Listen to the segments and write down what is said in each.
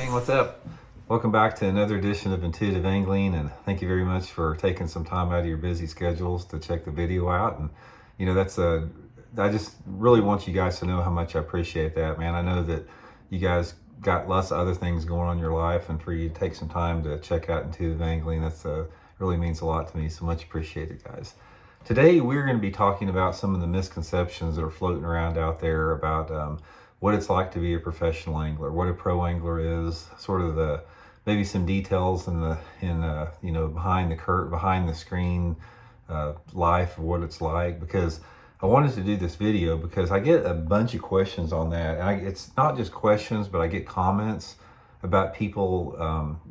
Gang, what's up? Welcome back to another edition of Intuitive Angling, and thank you very much for taking some time out of your busy schedules to check the video out. And I just really want you guys to know how much I appreciate that, man. I know that you guys got lots of other things going on in your life, and for you to take some time to check out Intuitive Angling, that's really means a lot to me. So much appreciated, guys. Today we're going to be talking about some of the misconceptions that are floating around out there about what it's like to be a professional angler, what a pro angler is, sort of the maybe some details behind the curtain, behind the screen life of what it's like. Because I wanted to do this video because I get a bunch of questions on that, and it's not just questions, but I get comments about people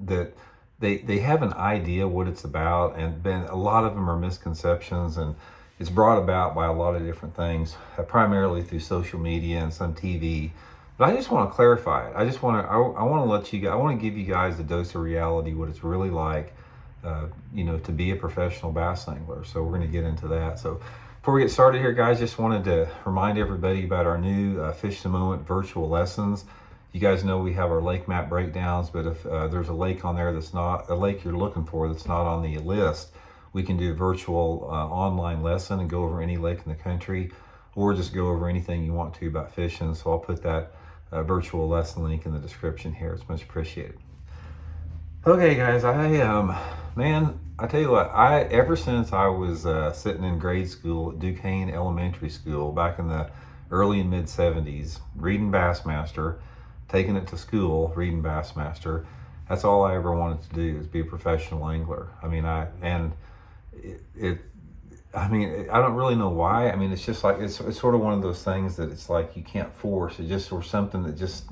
that they have an idea what it's about, and a lot of them are misconceptions, and it's brought about by a lot of different things, primarily through social media and some TV. But I just want to clarify it. I want to let you guys, I want to give you guys a dose of reality, what it's really like, to be a professional bass angler. So we're going to get into that. So before we get started here, guys, just wanted to remind everybody about our new Fish the Moment virtual lessons. You guys know we have our lake map breakdowns, but if there's a lake on there that's not a lake you're looking for that's not on the list, we can do a virtual online lesson and go over any lake in the country, or just go over anything you want to about fishing. So I'll put that virtual lesson link in the description here. It's much appreciated. Okay, guys, I tell you what, ever since I was sitting in grade school at Duquesne Elementary School back in the early and mid 70s, reading Bassmaster, taking it to school, reading Bassmaster, that's all I ever wanted to do, is be a professional angler. I don't really know why. It's just like, it's sort of one of those things that it's like you can't force. It just, or something that just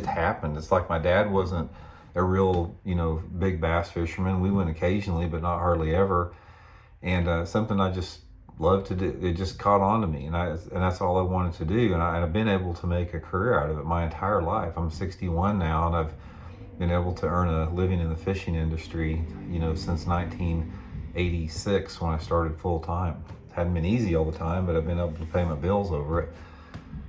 happened. It's like my dad wasn't a real, big bass fisherman. We went occasionally, but not hardly ever. And something I just loved to do. It just caught on to me, and that's all I wanted to do. And I've been able to make a career out of it my entire life. I'm 61 now, and I've been able to earn a living in the fishing industry, since 1986 when I started full time. Hadn't been easy all the time, but I've been able to pay my bills over it.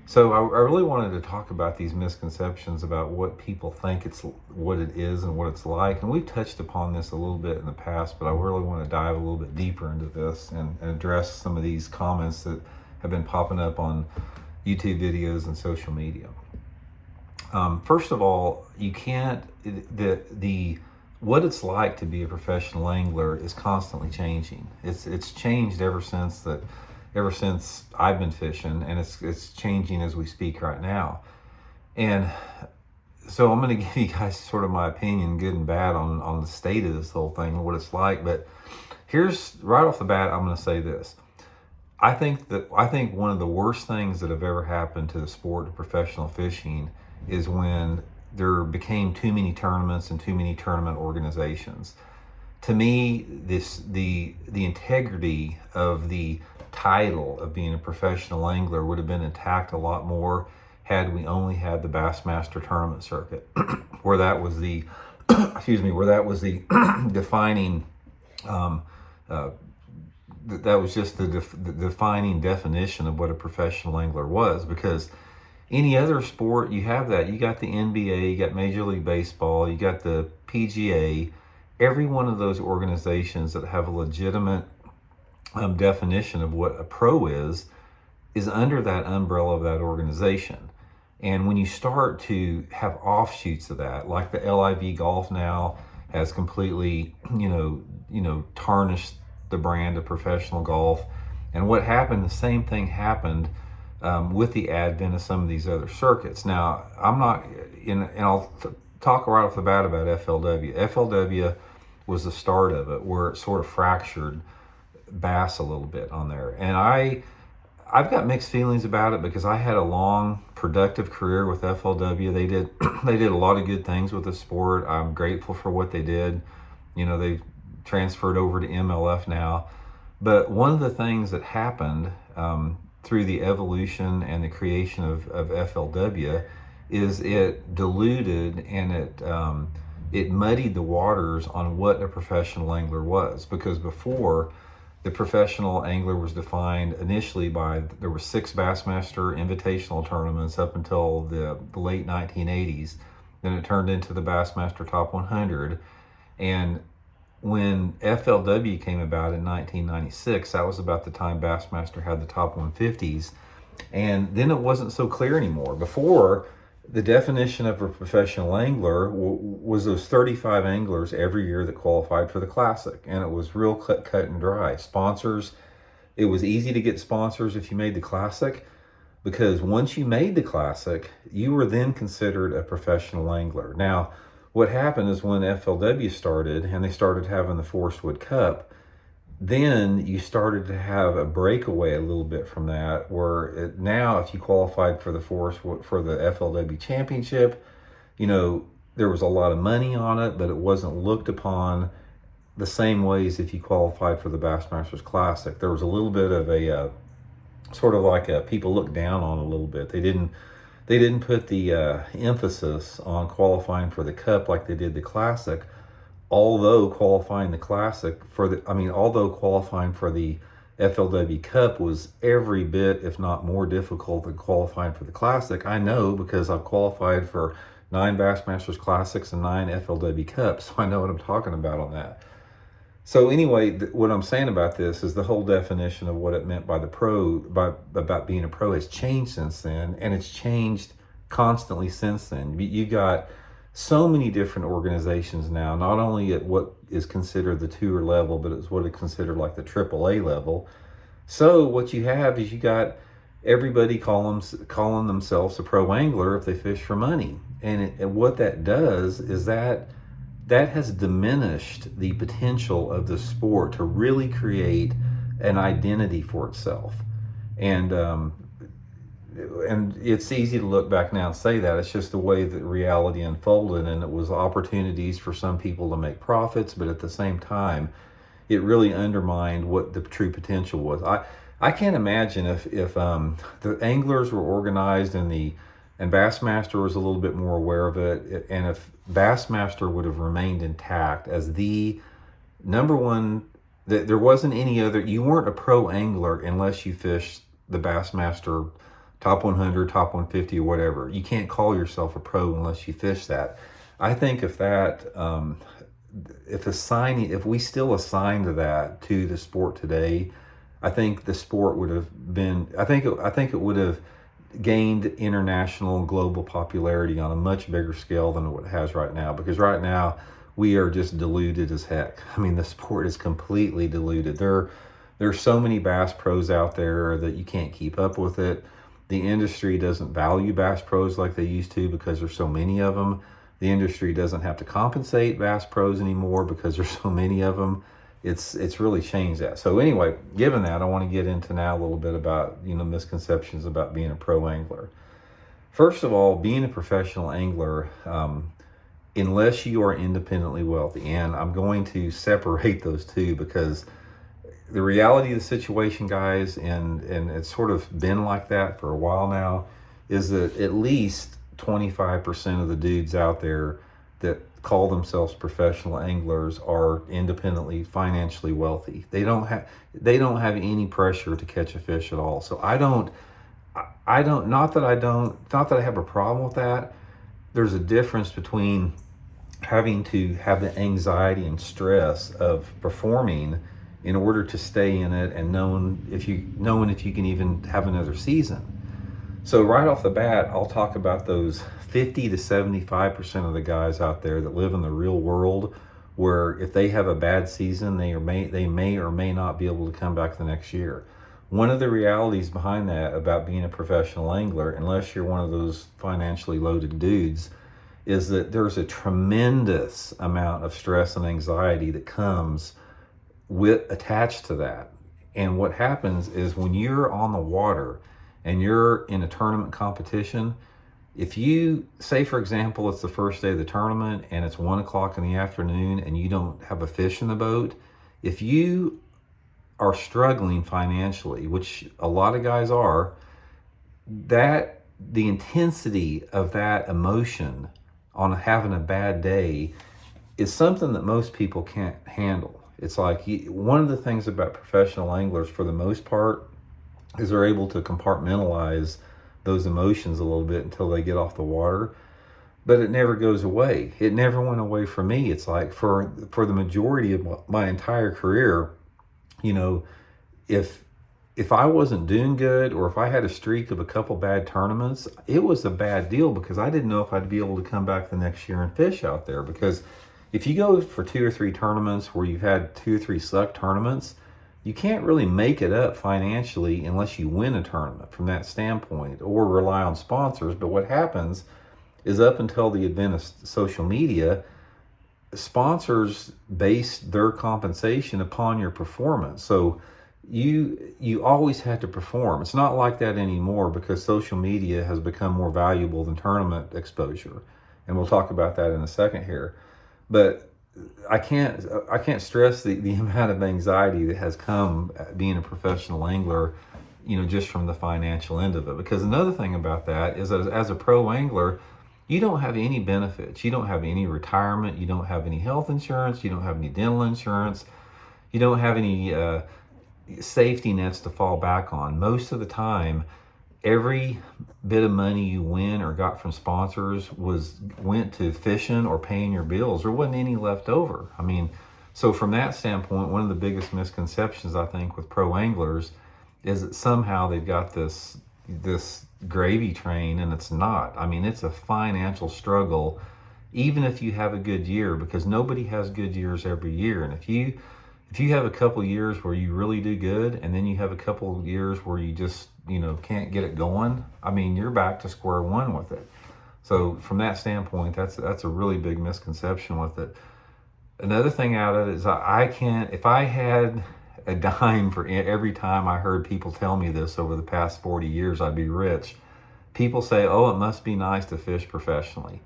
So I really wanted to talk about these misconceptions about what people think what it is and what it's like. And we've touched upon this a little bit in the past, but I really want to dive a little bit deeper into this and address some of these comments that have been popping up on YouTube videos and social media. First of all, you can't, what it's like to be a professional angler is constantly changing. It's changed ever since I've been fishing, and it's changing as we speak right now. And so I'm going to give you guys sort of my opinion, good and bad, on the state of this whole thing and what it's like. But here's, right off the bat, I'm going to say this. I think one of the worst things that have ever happened to the sport of professional fishing is when there became too many tournaments and too many tournament organizations. To me, the integrity of the title of being a professional angler would have been intact a lot more had we only had the Bassmaster tournament circuit, where that was the defining that was just the defining definition of what a professional angler was. Because any other sport, you have that. You got the NBA, you got Major League Baseball, you got the PGA. Every one of those organizations that have a legitimate definition of what a pro is under that umbrella of that organization. And when you start to have offshoots of that, like the LIV Golf now has completely, tarnished the brand of professional golf. And what happened, the same thing happened with the advent of some of these other circuits. Now, I'm not, and I'll talk right off the bat about FLW. FLW was the start of it, where it sort of fractured bass a little bit on there. And I've got mixed feelings about it, because I had a long, productive career with FLW. They did a lot of good things with the sport. I'm grateful for what they did. They've transferred over to MLF now. But one of the things that happened through the evolution and the creation of FLW is it diluted and it muddied the waters on what a professional angler was. Because before, the professional angler was defined initially by, there were 6 Bassmaster invitational tournaments up until the late 1980s. Then it turned into the Bassmaster Top 100. And when FLW came about in 1996, that was about the time Bassmaster had the top 150s. And then it wasn't so clear anymore. Before, the definition of a professional angler was those 35 anglers every year that qualified for the Classic. And it was real cut and dry. Sponsors, it was easy to get sponsors if you made the Classic, because once you made the Classic, you were then considered a professional angler. Now, what happened is when FLW started and they started having the Forest Wood Cup, then you started to have a breakaway a little bit from that, where now if you qualified for the FLW Championship, there was a lot of money on it, but it wasn't looked upon the same ways if you qualified for the Bassmasters Classic. There was a little bit of a sort of like people looked down on a little bit. They didn't put the emphasis on qualifying for the Cup like they did the Classic. Although qualifying for the FLW Cup was every bit, if not more difficult than qualifying for the Classic. I know because I've qualified for 9 Bassmasters Classics and 9 FLW Cups, so I know what I'm talking about on that. So anyway, what I'm saying about this is the whole definition of what it meant by about being a pro has changed since then, and it's changed constantly since then. You got so many different organizations now, not only at what is considered the tour level, but it's what is considered like the AAA level. So what you have is you got everybody calling themselves a pro angler if they fish for money. And what that does is that has diminished the potential of the sport to really create an identity for itself. And it's easy to look back now and say that. It's just the way that reality unfolded, and it was opportunities for some people to make profits, but at the same time, it really undermined what the true potential was. I can't imagine if the anglers were organized and Bassmaster was a little bit more aware of it, and if Bassmaster would have remained intact as the number one, that there wasn't any other, you weren't a pro angler unless you fished the Bassmaster Top 100, Top 150, or whatever. You can't call yourself a pro unless you fish that. I think if we still assigned that to the sport today, I think the sport would have been, I think it would have gained international and global popularity on a much bigger scale than what it has right now, because right now we are just diluted as heck. I mean, the sport is completely diluted. There's so many bass pros out there that you can't keep up with it. The industry doesn't value bass pros like they used to because there's so many of them. The industry doesn't have to compensate bass pros anymore because there's so many of them. It's really changed that. So anyway, given that, I want to get into now a little bit about, misconceptions about being a pro angler. First of all, being a professional angler, unless you are independently wealthy, and I'm going to separate those two because the reality of the situation, guys, and it's sort of been like that for a while now, is that at least 25% of the dudes out there that call themselves professional anglers are independently financially wealthy. They don't have any pressure to catch a fish at all. So not that I have a problem with that. There's a difference between having to have the anxiety and stress of performing in order to stay in it and knowing if you can even have another season. So right off the bat, I'll talk about those 50 to 75% of the guys out there that live in the real world, where if they have a bad season, they may or may not be able to come back the next year. One of the realities behind that about being a professional angler, unless you're one of those financially loaded dudes, is that there's a tremendous amount of stress and anxiety that comes attached to that. And what happens is when you're on the water and you're in a tournament competition, if you say, for example, it's the first day of the tournament and it's 1:00 in the afternoon and you don't have a fish in the boat, if you are struggling financially, which a lot of guys are, that the intensity of that emotion on having a bad day is something that most people can't handle. It's like one of the things about professional anglers, for the most part, is they're able to compartmentalize those emotions a little bit until they get off the water. but it never goes away. It never went away for me. It's like for the majority of my entire career, you know, if I wasn't doing good, or if I had a streak of a couple bad tournaments, it was a bad deal, because I didn't know if I'd be able to come back the next year and fish out there. Because if you go for 2 or 3 tournaments where you've had 2 or 3 suck tournaments, you can't really make it up financially unless you win a tournament from that standpoint, or rely on sponsors. But what happens is, up until the advent of social media, sponsors base their compensation upon your performance. So you always had to perform. It's not like that anymore, because social media has become more valuable than tournament exposure, and we'll talk about that in a second here. But I can't stress the amount of anxiety that has come being a professional angler, just from the financial end of it. Because another thing about that is, as a pro angler, you don't have any benefits. You don't have any retirement. You don't have any health insurance. You don't have any dental insurance. You don't have any safety nets to fall back on. Most of the time, every bit of money you win or got from sponsors went to fishing or paying your bills. There wasn't any left over. I mean, so from that standpoint, one of the biggest misconceptions, I think, with pro anglers is that somehow they've got this gravy train, and it's not. I mean, it's a financial struggle, even if you have a good year, because nobody has good years every year. And if you have a couple years where you really do good, and then you have a couple of years where you just, can't get it going, I mean, you're back to square one with it. So from that standpoint, that's a really big misconception with it. Another thing out of it is, I can't, if I had a dime for every time I heard people tell me this over the past 40 years, I'd be rich. People say, oh, it must be nice to fish professionally.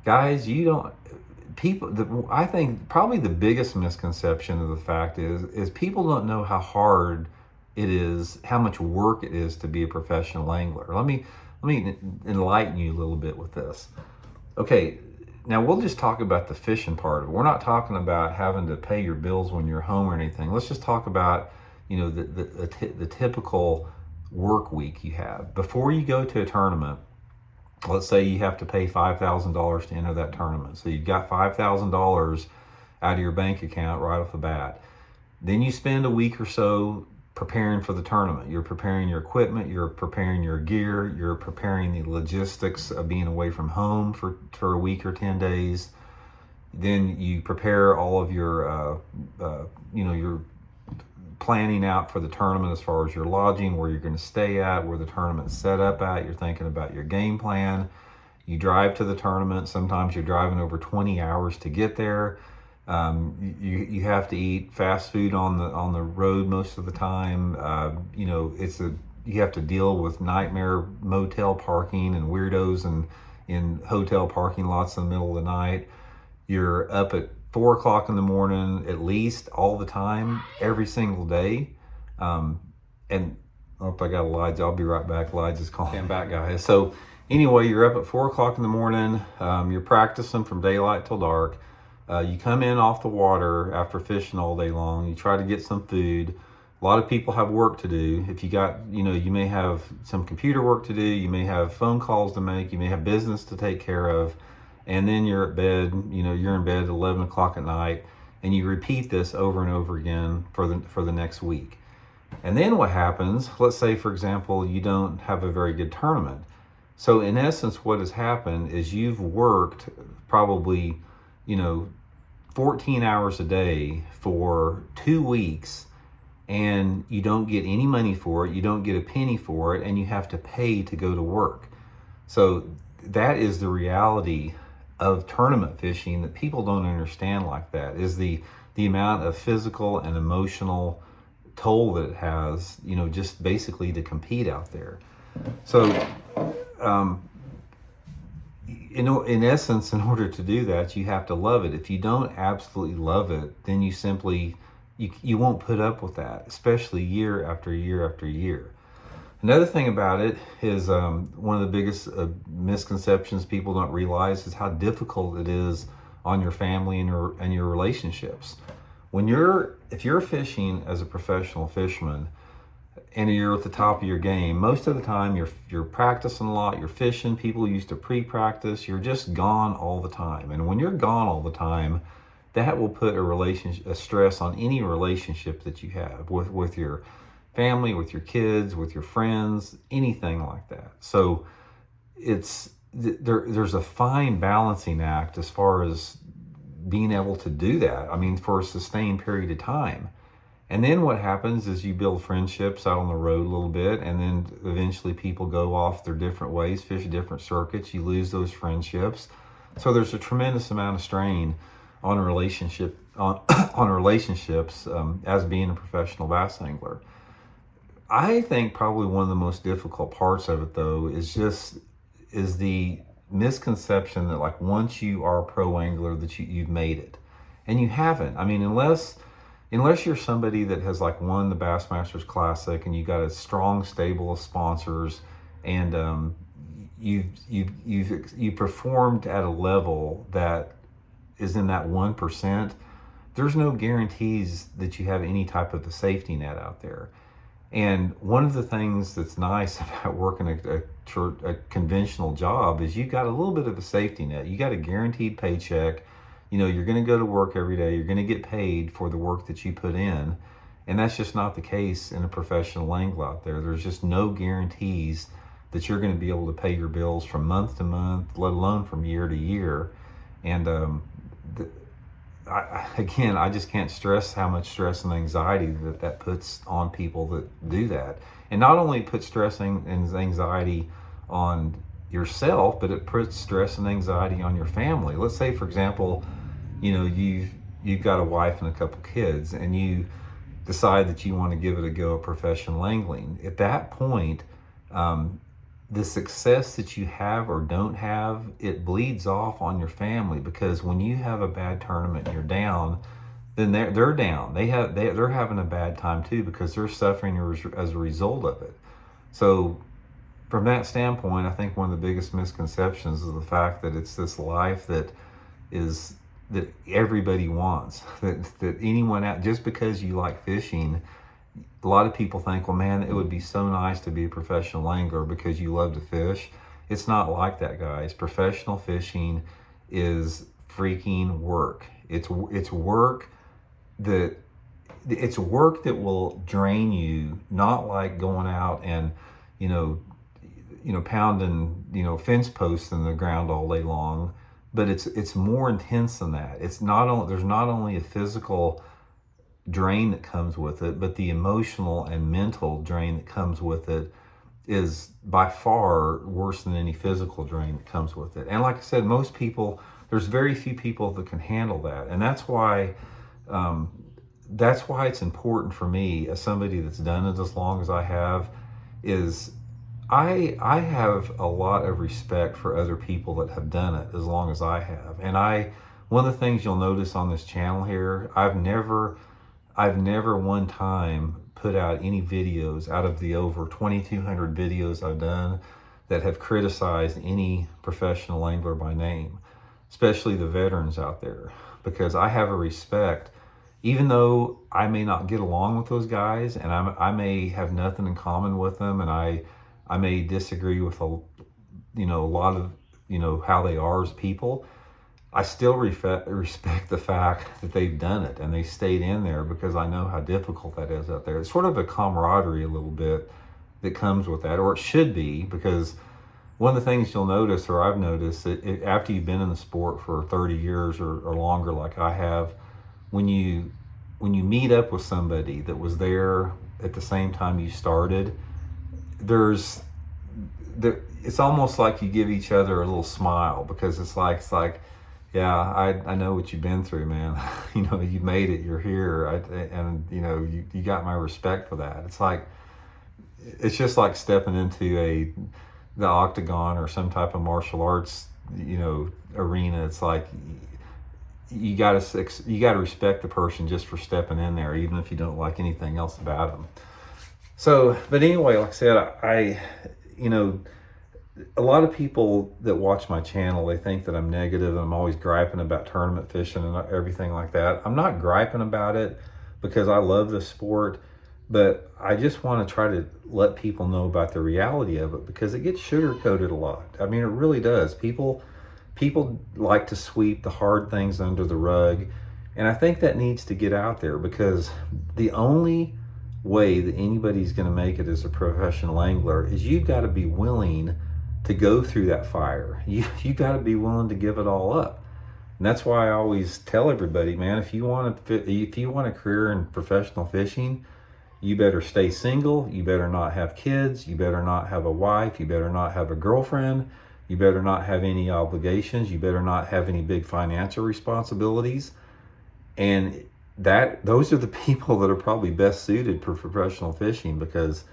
Guys, I think probably the biggest misconception of the fact is people don't know how hard it is, how much work it is to be a professional angler. Let me enlighten you a little bit with this. Okay, now we'll just talk about the fishing part of it. We're not talking about having to pay your bills when you're home or anything. Let's just talk about, the typical work week you have. Before you go to a tournament, let's say you have to pay $5,000 to enter that tournament. So you've got $5,000 out of your bank account right off the bat. Then you spend a week or so preparing for the tournament. You're preparing your equipment, you're preparing your gear, you're preparing the logistics of being away from home for a week or 10 days. Then you prepare all of your, your planning out for the tournament, as far as your lodging, where you're going to stay at, where the tournament's set up at. You're thinking about your game plan. You drive to the tournament. Sometimes you're driving over 20 hours to get there. You have to eat fast food on the road most of the time. You have to deal with nightmare motel parking and weirdos and in hotel parking lots in the middle of the night. You're up at 4 o'clock in the morning, at least, all the time, every single day. And oh, I got Elijah. I'll be right back. Elijah's calling back, guys. So anyway, you're up at 4 o'clock in the morning. You're practicing from daylight till dark. You come in off the water after fishing all day long. You try to get some food. A lot of people have work to do. If you got, you may have some computer work to do. You may have phone calls to make. You may have business to take care of. And then you're at bed, you're in bed at 11 o'clock at night, and you repeat this over and over again for the next week. And then what happens, let's say, for example, you don't have a very good tournament. So in essence, what has happened is you've worked probably, 14 hours a day for 2 weeks, and you don't get any money for it. You don't get a penny for it, and you have to pay to go to work. So that is the reality of tournament fishing that people don't understand. Like that is the amount of physical and emotional toll that it has, just basically to compete out there. So in essence, in order to do that, you have to love it. If you don't absolutely love it, then you won't put up with that, especially year after year after year. Another thing about it is, one of the biggest misconceptions people don't realize is how difficult it is on your family and your relationships. If you're fishing as a professional fisherman, and you're at the top of your game, most of the time you're practicing a lot, you're fishing, people used to pre-practice, you're just gone all the time. And when you're gone all the time, that will put a stress on any relationship that you have with your family, with your kids, with your friends, anything like that. So there's a fine balancing act as far as being able to do that. I mean, for a sustained period of time. And then what happens is you build friendships out on the road a little bit, and then eventually people go off their different ways, fish different circuits. You lose those friendships. So there's a tremendous amount of strain on a relationship on relationships as being a professional bass angler. I think probably one of the most difficult parts of it, though, is the misconception that, like, once you are a pro angler, that you've made it, and you haven't. I mean, unless you're somebody that has, like, won the Bassmasters Classic and you got a strong stable of sponsors, and you performed at a level that is in that 1%, there's no guarantees that you have any type of a safety net out there. And one of the things that's nice about working a conventional job is you got a little bit of a safety net. You got a guaranteed paycheck. You know, you're going to go to work every day. You're going to get paid for the work that you put in. And that's just not the case in a professional angler out there. There's just no guarantees that you're going to be able to pay your bills from month to month, let alone from year to year. And I just can't stress how much stress and anxiety that puts on people that do that. And not only put stress and anxiety on yourself, but it puts stress and anxiety on your family. Let's say, for example, you know, you've got a wife and a couple kids, and you decide that you want to give it a go at professional angling. At that point, the success that you have or don't have, it bleeds off on your family, because when you have a bad tournament and you're down, then they're down. They're having a bad time too, because they're suffering as a result of it. So from that standpoint, I think one of the biggest misconceptions is the fact that it's this life that everybody wants, that anyone out, just because you like fishing, a lot of people think, well, man, it would be so nice to be a professional angler because you love to fish. It's not like that, guys. Professional fishing is freaking work. It's work that will drain you, not like going out and, pounding, fence posts in the ground all day long, but it's more intense than that. There's not only a physical drain that comes with it, but the emotional and mental drain that comes with it is by far worse than any physical drain that comes with it. And like I said, there's very few people that can handle that. And that's why it's important for me, as somebody that's done it as long as I have, is I have a lot of respect for other people that have done it as long as I have. And one of the things you'll notice on this channel here, I've never one time put out any videos out of the over 2,200 videos I've done that have criticized any professional angler by name, especially the veterans out there, because I have a respect, even though I may not get along with those guys, and I may have nothing in common with them, and I may disagree with a lot of how they are as people. I still respect the fact that they've done it and they stayed in there, because I know how difficult that is out there. It's sort of a camaraderie a little bit that comes with that, or it should be, because one of the things you'll notice, or I've noticed, that after you've been in the sport for 30 years or longer like I have, when you meet up with somebody that was there at the same time you started, it's almost like you give each other a little smile, because it's like, yeah, I know what you've been through, man. You made it, you're here. And you got my respect for that. It's just like stepping into the octagon or some type of martial arts, arena. It's like, you got to respect the person just for stepping in there, even if you don't like anything else about them. So, but anyway, like I said, a lot of people that watch my channel, they think that I'm negative and I'm always griping about tournament fishing and everything like that. I'm not griping about it, because I love the sport, But I just want to try to let people know about the reality of it, because it gets sugar coated a lot. I mean, it really does. People like to sweep the hard things under the rug, and I think that needs to get out there, because the only way that anybody's going to make it as a professional angler is you've got to be willing to go through that fire. You got to be willing to give it all up. And that's why I always tell everybody, man, if you want a career in professional fishing, you better stay single. You better not have kids. You better not have a wife. You better not have a girlfriend. You better not have any obligations. You better not have any big financial responsibilities. And those are the people that are probably best suited for professional fishing, because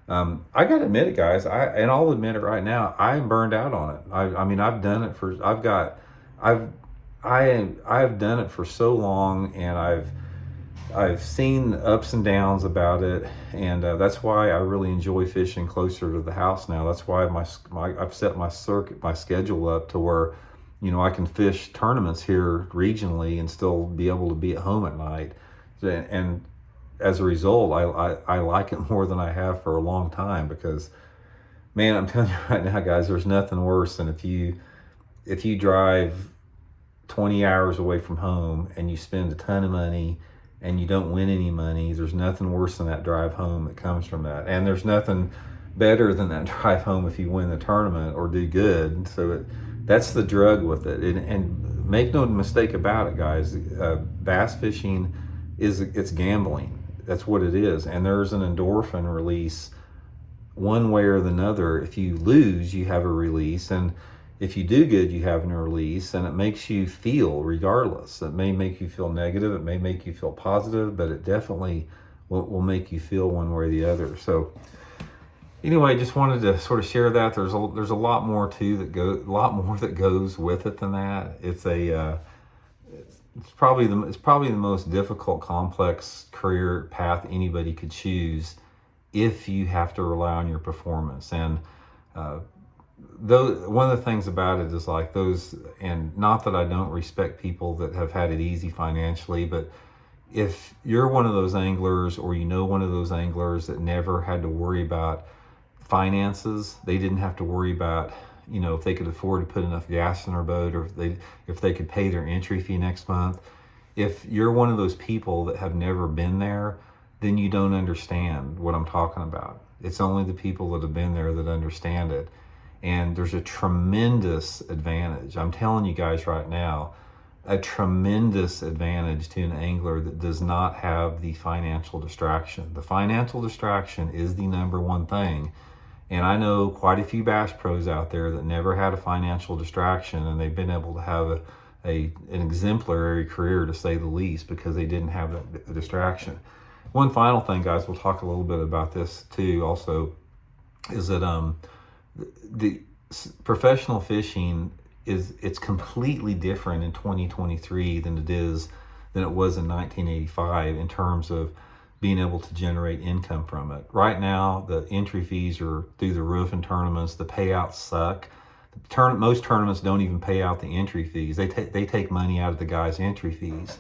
I got to admit it, guys. And I'll admit it right now. I'm burned out on it. I mean, I've done it for. I've done it for so long, and I've seen ups and downs about it, and that's why I really enjoy fishing closer to the house now. That's why I've set my schedule up to where, I can fish tournaments here regionally and still be able to be at home at night. And as a result, I like it more than I have for a long time, because, man, I'm telling you right now, guys, there's nothing worse than if you drive 20 hours away from home and you spend a ton of money and you don't win any money. There's nothing worse than that drive home that comes from that. And there's nothing better than that drive home if you win the tournament or do good. So that's the drug with it. And make no mistake about it, guys. Bass fishing it's gambling. That's what it is. And there's an endorphin release one way or the other. If you lose, you have a release. And if you do good, you have a release, and it makes you feel regardless. It may make you feel negative, it may make you feel positive, but it definitely will make you feel one way or the other. So anyway, just wanted to sort of share that. There's a lot more that goes with it than that. It's probably the most difficult, complex career path anybody could choose if you have to rely on your performance. And one of the things about it is like those, and not that I don't respect people that have had it easy financially, but if you're one of those anglers, or one of those anglers that never had to worry about finances, they didn't have to worry about, if they could afford to put enough gas in their boat, or if they could pay their entry fee next month. If you're one of those people that have never been there, then you don't understand what I'm talking about. It's only the people that have been there that understand it. And there's a tremendous advantage. I'm telling you guys right now, a tremendous advantage to an angler that does not have the financial distraction. The financial distraction is the number one thing. And I know quite a few bass pros out there that never had a financial distraction, and they've been able to have an exemplary career, to say the least, because they didn't have that distraction. One final thing, guys, we'll talk a little bit about this too also, is that the professional fishing it's completely different in 2023 than it was in 1985 in terms of being able to generate income from it. Right now, the entry fees are through the roof in tournaments. The payouts suck. Most tournaments don't even pay out the entry fees. They take money out of the guys' entry fees.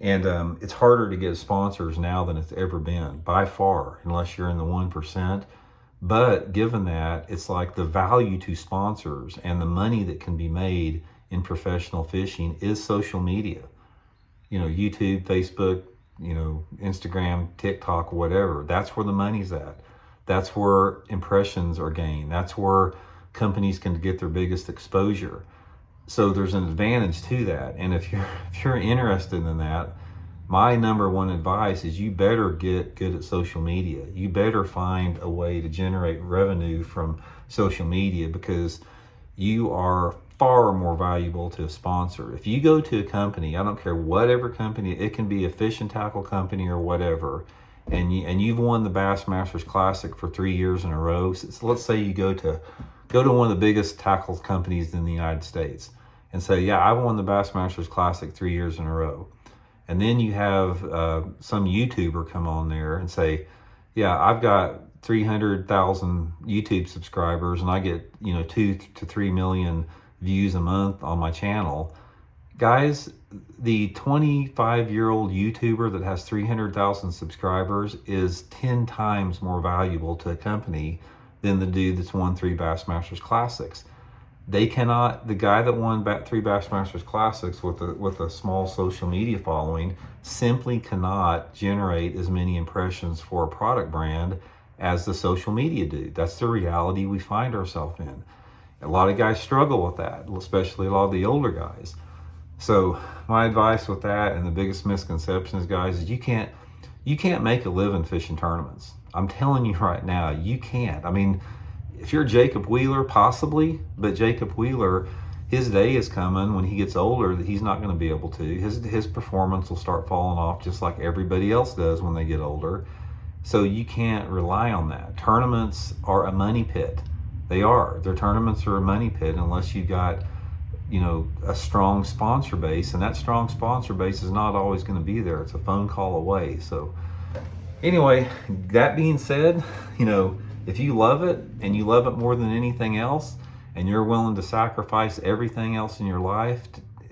And it's harder to get sponsors now than it's ever been, by far, unless you're in the 1%. But given that, it's like the value to sponsors and the money that can be made in professional fishing is social media. YouTube, Facebook, Instagram, TikTok, whatever. That's where the money's at. That's where impressions are gained. That's where companies can get their biggest exposure. So there's an advantage to that. And if you're interested in that, my number one advice is you better get good at social media. You better find a way to generate revenue from social media, because you are far more valuable to a sponsor. If you go to a company, I don't care whatever company, it can be a fish and tackle company or whatever, and you've won the Bassmasters Classic for 3 years in a row. So let's say you go to one of the biggest tackle companies in the United States and say, yeah, I've won the Bassmasters Classic 3 years in a row. And then you have some YouTuber come on there and say, yeah, I've got 300,000 YouTube subscribers and I get 2 to 3 million views a month on my channel. Guys, the 25-year-old YouTuber that has 300,000 subscribers is 10 times more valuable to a company than the dude that's won 3 Bassmasters Classics. They cannot, the guy that won 3 Bassmasters Classics with a small social media following simply cannot generate as many impressions for a product brand as the social media dude. That's the reality we find ourselves in. A lot of guys struggle with that, especially a lot of the older guys. So my advice with that, and the biggest misconception is, guys, is you can't make a living fishing tournaments. I'm telling you right now, you can't. I mean, if you're Jacob Wheeler, possibly, but Jacob Wheeler, his day is coming when he gets older that he's not going to be able to. His performance will start falling off just like everybody else does when they get older. So you can't rely on that. Tournaments are a money pit. They are. Their tournaments are a money pit unless you got, a strong sponsor base, and that strong sponsor base is not always going to be there. It's a phone call away. So anyway, that being said, if you love it and you love it more than anything else, and you're willing to sacrifice everything else in your life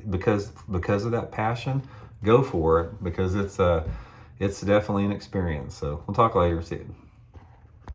because of that passion, go for it, because it's definitely an experience. So we'll talk later. See you.